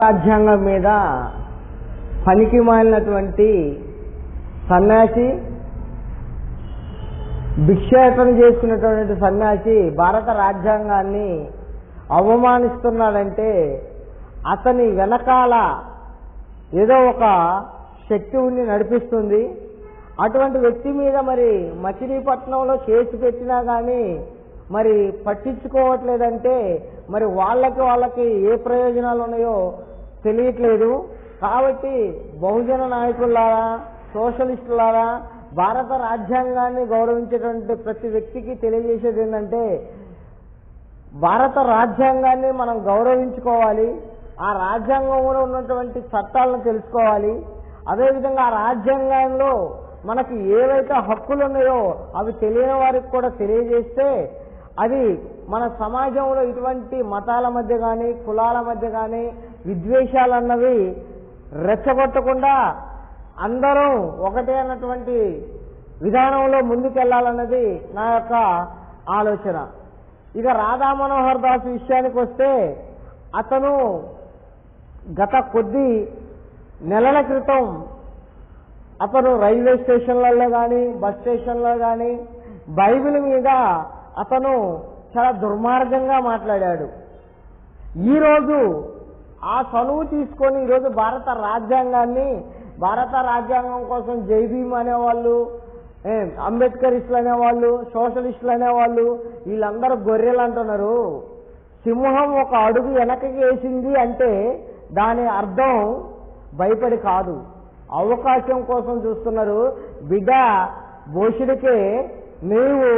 రాజ్యాంగం మీద పనికి మాలినటువంటి సన్యాసి, భిక్షాటన చేసుకున్నటువంటి సన్యాసి భారత రాజ్యాంగాన్ని అవమానిస్తున్నాడంటే అతని వెనకాల ఏదో ఒక శక్తి ఉండి నడిపిస్తుంది. అటువంటి వ్యక్తి మీద మరి మచిలీపట్నంలో కేసు పెట్టినా కానీ మరి పట్టించుకోవట్లేదంటే మరి వాళ్ళకి ఏ ప్రయోజనాలు ఉన్నాయో తెలియట్లేదు. కాబట్టి బహుజన నాయకులారా, సోషలిస్టులారా, భారత రాజ్యాంగాన్ని గౌరవించేటువంటి ప్రతి వ్యక్తికి తెలియజేసేది ఏంటంటే భారత రాజ్యాంగాన్ని మనం గౌరవించుకోవాలి. ఆ రాజ్యాంగంలో ఉన్నటువంటి చట్టాలను తెలుసుకోవాలి. అదేవిధంగా ఆ రాజ్యాంగంలో మనకి ఏవైతే హక్కులు ఉన్నాయో అవి తెలియని వారికి కూడా తెలియజేస్తే అది మన సమాజంలో ఇటువంటి మతాల మధ్య కానీ కులాల మధ్య కానీ విద్వేషాలు అన్నవి రెచ్చగొట్టకుండా అందరూ ఒకటే అన్నటువంటి విధానంలో ముందుకెళ్లాలన్నది నా యొక్క ఆలోచన. ఇక రాధా మనోహర్ దాస్ విషయానికి వస్తే అతను గత కొద్ది నెలల క్రితం అతను రైల్వే స్టేషన్లలో కానీ బస్ స్టేషన్లో కానీ బైబిల్ మీద అతను చాలా దుర్మార్గంగా మాట్లాడాడు. ఈరోజు ఆ చనువు తీసుకొని ఈరోజు భారత రాజ్యాంగం కోసం జై భీమ్ అనేవాళ్ళు, అంబేద్కరిస్టులు అనేవాళ్ళు, సోషలిస్టులు అనేవాళ్ళు వీళ్ళందరూ గొర్రెలు అంటున్నారు. సింహం ఒక అడుగు వెనకకి వేసింది అంటే దాని అర్థం భయపడి కాదు, అవకాశం కోసం చూస్తున్నారు. బిడ్డ భోషుడికే నీవు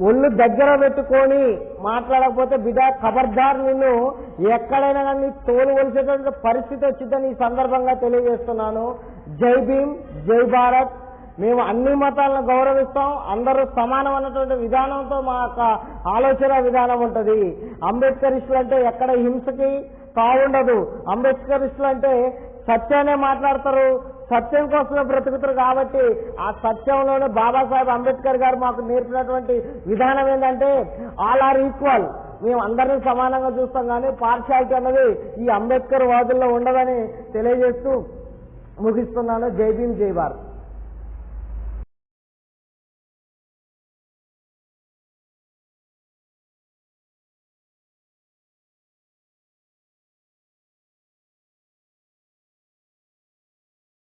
ఒళ్ళు దగ్గర పెట్టుకొని మాట్లాడకపోతే బిడ్డ ఖబర్దార్ నిన్ను ఎక్కడైనా కానీ తోలు ఒలిసేటువంటి పరిస్థితి వచ్చిందని ఈ సందర్భంగా తెలియజేస్తున్నాను. జై భీమ్, జై భారత్. మేము అన్ని మతాలను గౌరవిస్తాం, అందరూ సమానం అన్నటువంటి విధానంతో మా యొక్క ఆలోచన విధానం ఉంటుంది. అంబేద్కరిస్టులు అంటే ఎక్కడ హింసకి తావుండదు. అంబేద్కరిస్టులు అంటే సత్యాన్ని మాట్లాడతారు, సత్యం కోసమే బ్రతుకుతారు. కాబట్టి ఆ సత్యంలోనే బాబాసాహెబ్ అంబేద్కర్ గారు మాకు నేర్పినటువంటి విధానం ఏంటంటే ఆల్ ఆర్ ఈక్వల్, మేము అందరినీ సమానంగా చూస్తాం కానీ పార్షాలిటీ అన్నది ఈ అంబేద్కర్ వాదుల్లో ఉండదని తెలియజేస్తూ ముగిస్తున్నాను. జై భీమ్, జై భారత్.